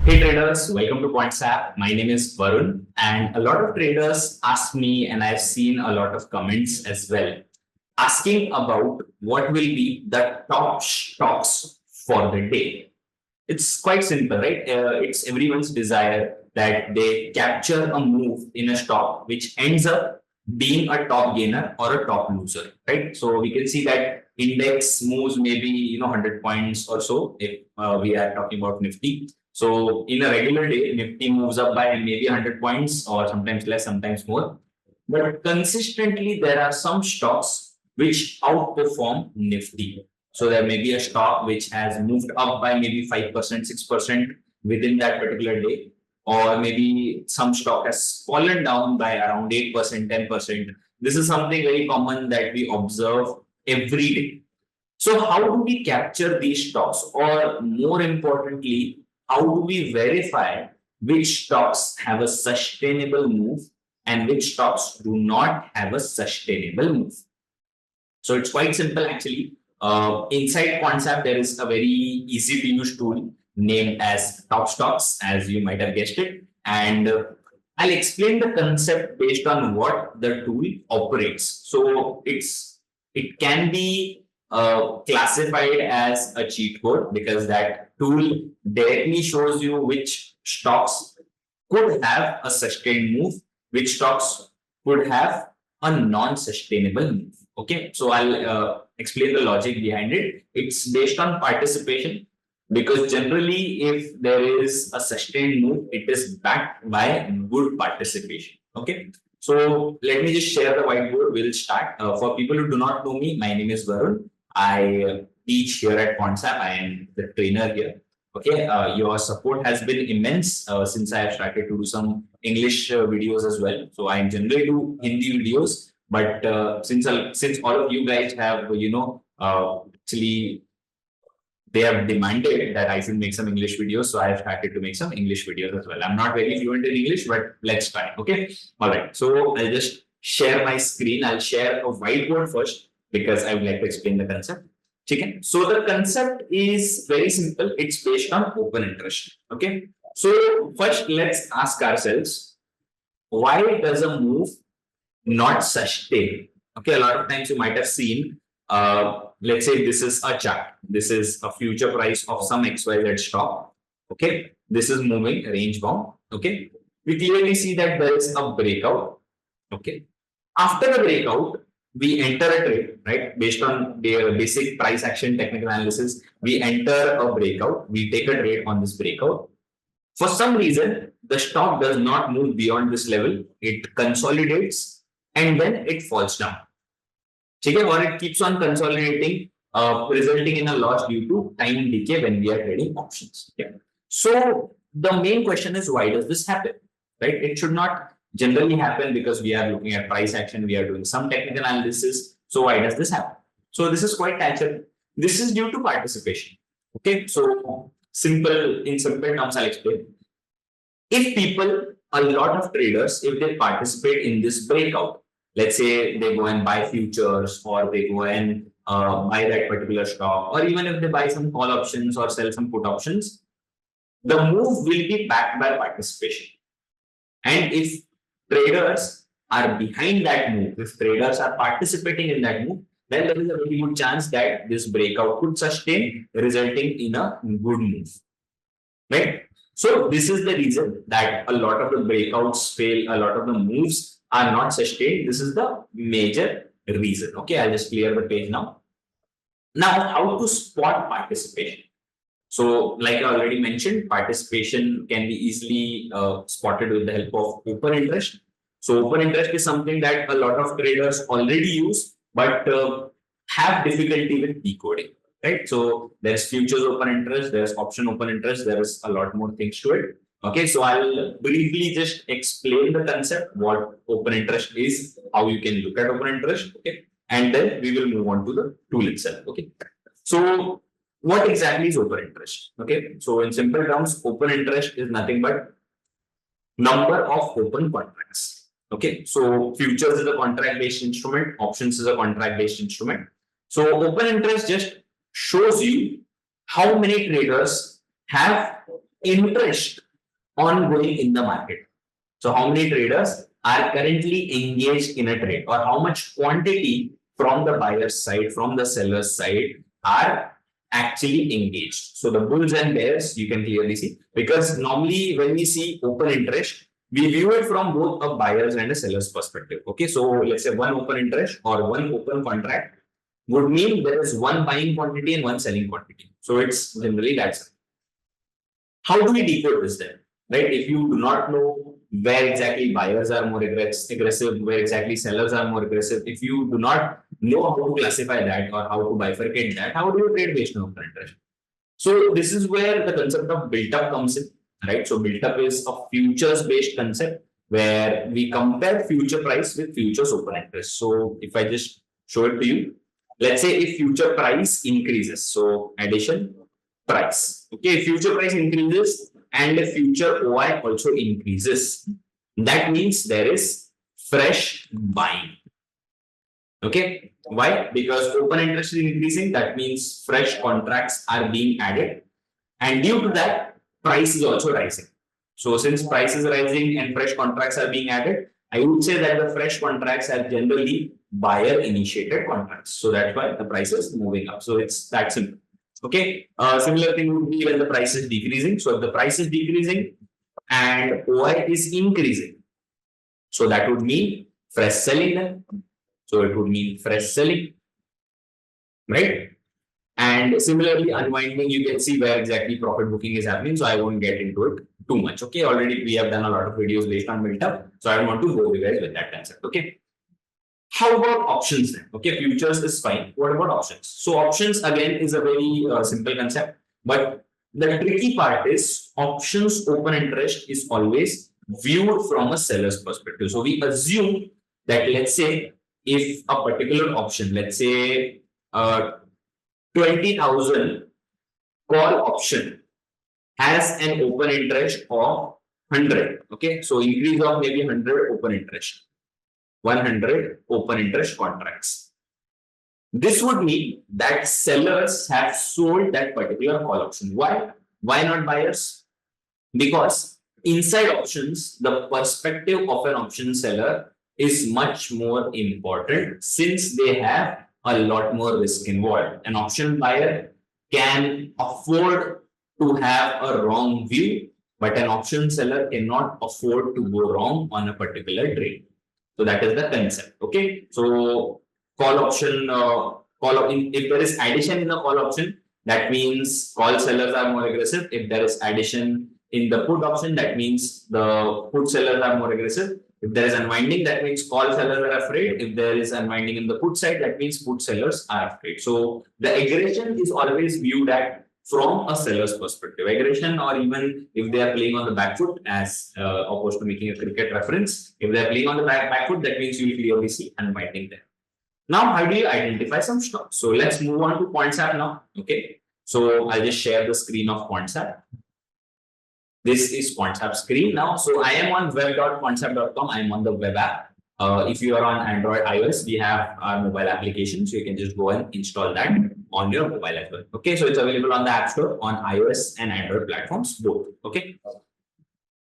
Hey traders, welcome to Quantsapp. My name is Varun, and a lot of traders ask me, and I've seen a lot of comments as well, asking about what will be the top stocks for the day. It's quite simple, right? It's everyone's desire that they capture a move in a stock which ends up being a top gainer or a top loser, right? So we can see that index moves maybe 100 points or so if we are talking about Nifty. So in a regular day, Nifty moves up by maybe 100 points or sometimes less, sometimes more. But consistently, there are some stocks which outperform Nifty. So there may be a stock which has moved up by maybe 5%, 6% within that particular day. Or maybe some stock has fallen down by around 8%, 10%. This is something very common that we observe every day. So how do we capture these stocks? Or more importantly, how do we verify which stocks have a sustainable move and which stocks do not have a sustainable move? So it's quite simple actually. Inside Quantsapp, there is a very easy to use tool named as Top Stocks, as you might have guessed it. And I'll explain the concept based on what the tool operates. So it can be classified as a cheat code because that tool directly shows you which stocks could have a sustained move, which stocks could have a non-sustainable move. Okay, so I'll explain the logic behind it. It's based on participation because generally, if there is a sustained move, it is backed by good participation. Okay, so let me just share the whiteboard. We'll start. For people who do not know me, my name is Varun. I teach here at Quantsapp. I am the trainer here. Okay, your support has been immense since I have started to do some English videos as well. So I generally do Hindi videos, but since all of you guys have actually they have demanded that I should make some English videos, so I have started to make some English videos as well. I'm not very fluent in English, but let's try. Okay, all right. So I'll just share my screen. I'll share a whiteboard first because I would like to explain the concept. Okay. So the concept is very simple. It's based on open interest. Okay. So first, let's ask ourselves, why does a move not sustain? Okay. A lot of times you might have seen, let's say this is a chart. This is a future price of some XYZ stock. Okay. This is moving range bound. Okay. We clearly see that there is a breakout. Okay. After the breakout, we enter a trade, right? Based on their basic price action technical analysis, we enter a breakout. We take a trade on this breakout. For some reason, the stock does not move beyond this level. It consolidates and then it falls down. Okay? Or it keeps on consolidating, resulting in a loss due to time decay when we are trading options. Okay? So the main question is, why does this happen? Right? It should not generally happen because we are looking at price action, we are doing some technical analysis. So why does this happen? So this is quite natural. This is due to participation. Okay, so in simple terms, I'll explain. If people, a lot of traders, if they participate in this breakout, let's say they go and buy futures or they go and buy that particular stock, or even if they buy some call options or sell some put options, the move will be backed by participation. And if traders are behind that move, if traders are participating in that move, then there is a very good chance that this breakout could sustain, resulting in a good move. Right? So this is the reason that a lot of the breakouts fail, a lot of the moves are not sustained. This is the major reason. Okay, I'll just clear the page now. Now, how to spot participation? So, like I already mentioned, participation can be easily spotted with the help of open interest. So, open interest is something that a lot of traders already use, but have difficulty with decoding. Right? So, there's futures open interest, there's option open interest, there is a lot more things to it. Okay, so I'll briefly just explain the concept, what open interest is, how you can look at open interest. Okay, and then we will move on to the tool itself. Okay, so what exactly is open interest? Okay, so in simple terms, open interest is nothing but number of open contracts. Okay, so futures is a contract-based instrument, options is a contract-based instrument. So open interest just shows you how many traders have interest ongoing in the market. So how many traders are currently engaged in a trade, or how much quantity from the buyer's side, from the seller's side are actually engaged. So the bulls and bears you can clearly see, because normally when we see open interest, we view it from both a buyer's and a seller's perspective. Okay, so let's say one open interest or one open contract would mean there is one buying quantity and one selling quantity. So it's generally that simple. How do we decode this then? Right? If you do not know where exactly buyers are more aggressive, where exactly sellers are more aggressive, if you do not know how to classify that or how to bifurcate that, how do you trade based on open interest? So this is where the concept of built-up comes in, right? So built-up is a futures-based concept where we compare future price with futures open interest. So if I just show it to you, let's say if future price increases, so addition price. Okay, if future price increases and if future OI also increases, that means there is fresh buying. Okay, why? Because open interest is increasing, that means fresh contracts are being added, and due to that, price is also rising. So since price is rising and fresh contracts are being added, I would say that the fresh contracts are generally buyer initiated contracts. So that's why the price is moving up. So it's that simple. Okay. Similar thing would be when the price is decreasing. So if the price is decreasing and OI is increasing, so that would mean fresh selling then. So it would mean fresh selling, right? And similarly, unwinding, you can see where exactly profit booking is happening. So I won't get into it too much. Okay. Already we have done a lot of videos based on build-up. So I don't want to bore you guys with that concept. Okay. How about options then? Okay, futures is fine. What about options? So options again is a very simple concept, but the tricky part is options open interest is always viewed from a seller's perspective. So we assume that, let's say if a particular option, let's say 20,000 call option has an open interest of 100. Okay, so increase of maybe 100 open interest. 100 open interest contracts. This would mean that sellers have sold that particular call option. Why? Why not buyers? Because inside options, the perspective of an option seller is much more important since they have a lot more risk involved. An option buyer can afford to have a wrong view, but an option seller cannot afford to go wrong on a particular trade. So that is the concept. Okay. So call option, if there is addition in the call option, that means call sellers are more aggressive. If there is addition in the put option, that means the put sellers are more aggressive. If there is unwinding, that means call sellers are afraid. If there is unwinding in the put side, that means put sellers are afraid. So the aggression is always viewed at from a seller's perspective. Aggression, or even if they are playing on the back foot, as opposed to making a cricket reference, if they are playing on the back foot, that means you will clearly see unwinding there. Now, how do you identify some stocks? So let's move on to Quantsapp now. Okay. So I'll just share the screen of Quantsapp. This is Quantsapp screen now. So I am on web.quantsapp.com. I am on the web app. If you are on Android, iOS, we have our mobile application. So you can just go and install that on your mobile as well. Okay, so it's available on the App Store on iOS and Android platforms, both. Okay,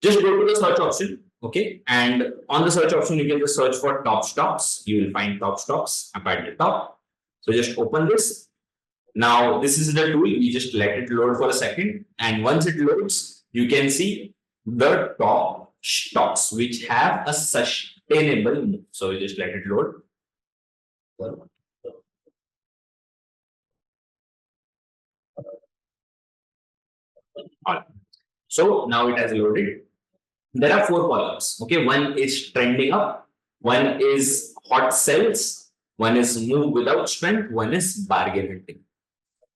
just go to the search option. Okay, and on the search option, you can just search for top stocks. You will find top stocks up at the top. So just open this. Now, this is the tool. We just let it load for a second. And once it loads, you can see the top stocks which have a sustainable move. So we just let it load. So now it has loaded. There are 4 columns. Okay, one is trending up, one is hot sells, one is move without strength, one is bargain hunting.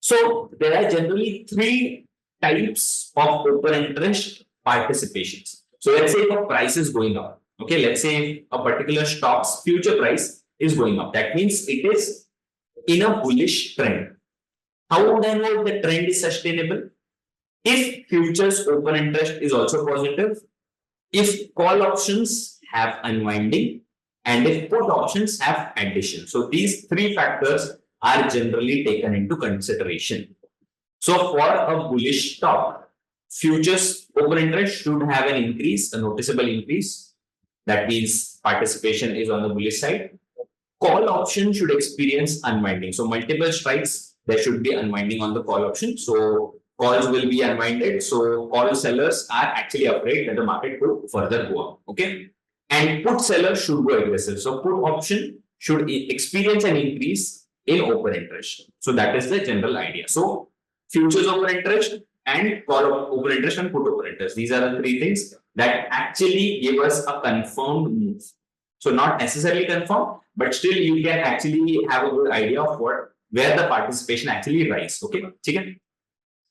So there are generally 3 types of open interest participations. So let's say the price is going up. Okay, let's say a particular stock's future price is going up. That means it is in a bullish trend. How would I know if the trend is sustainable? If futures open interest is also positive, if call options have unwinding, and if put options have addition. So these 3 factors are generally taken into consideration. So for a bullish stock, Futures open interest should have an increase, a noticeable increase. That means participation is on the bullish side. Call option should experience unwinding. So multiple strikes, there should be unwinding on the call option. So calls will be unwinded. So call sellers are actually afraid that the market could further go up. Okay. And put sellers should go aggressive. So put option should experience an increase in open interest. So that is the general idea. So futures open interest and call open interest and put open interest. These are the three things that actually give us a confirmed move. So not necessarily confirmed, but still you can actually have a good idea of where the participation actually rise. Okay.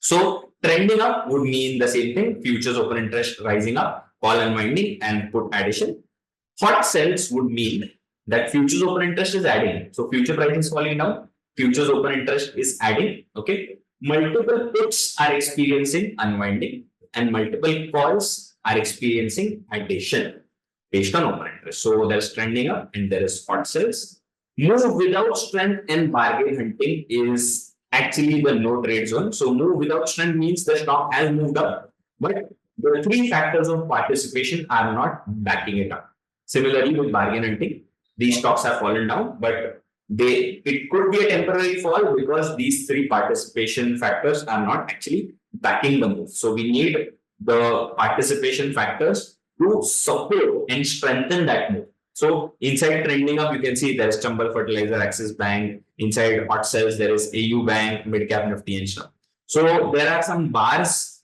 So trending up would mean the same thing. Futures open interest rising up, call unwinding, and put addition. Hot sells would mean that futures open interest is adding. So future pricing is falling down, futures open interest is adding. Okay. Multiple puts are experiencing unwinding, and multiple calls are experiencing addition based on open interest. So there's trending up and there is hot sells. Move without strength and bargain hunting is actually the no trade zone. So move without strength means the stock has moved up, but the three factors of participation are not backing it up. Similarly, with bargain hunting, these stocks have fallen down, but it could be a temporary fall because these three participation factors are not actually backing the move. So we need the participation factors to support and strengthen that move. So inside trending up, you can see there's Chambal Fertilizer, Axis Bank. Inside hot sells, there is AU Bank, Midcap Nifty and stuff. So there are some bars,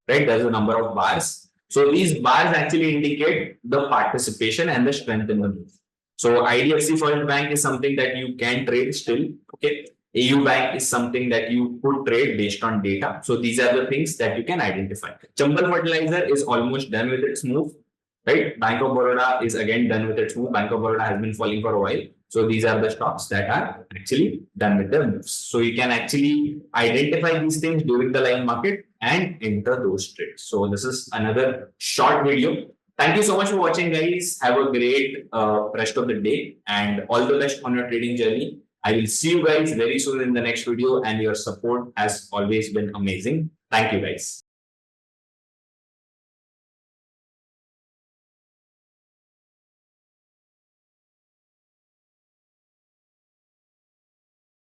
right? There's a number of bars. So these bars actually indicate the participation and the strength in the move. So IDFC First Bank is something that you can trade still. Okay. AU Bank is something that you could trade based on data. So these are the things that you can identify. Chambal Fertilizer is almost done with its move, right? Bank of Baroda is again done with its move. Bank of Baroda has been falling for a while. So these are the stocks that are actually done with their moves. So you can actually identify these things during the live market and enter those trades. So this is another short video. Thank you so much for watching, guys. Have a great rest of the day and all the best on your trading journey. I will see you guys very soon in the next video, and your support has always been amazing. Thank you, guys.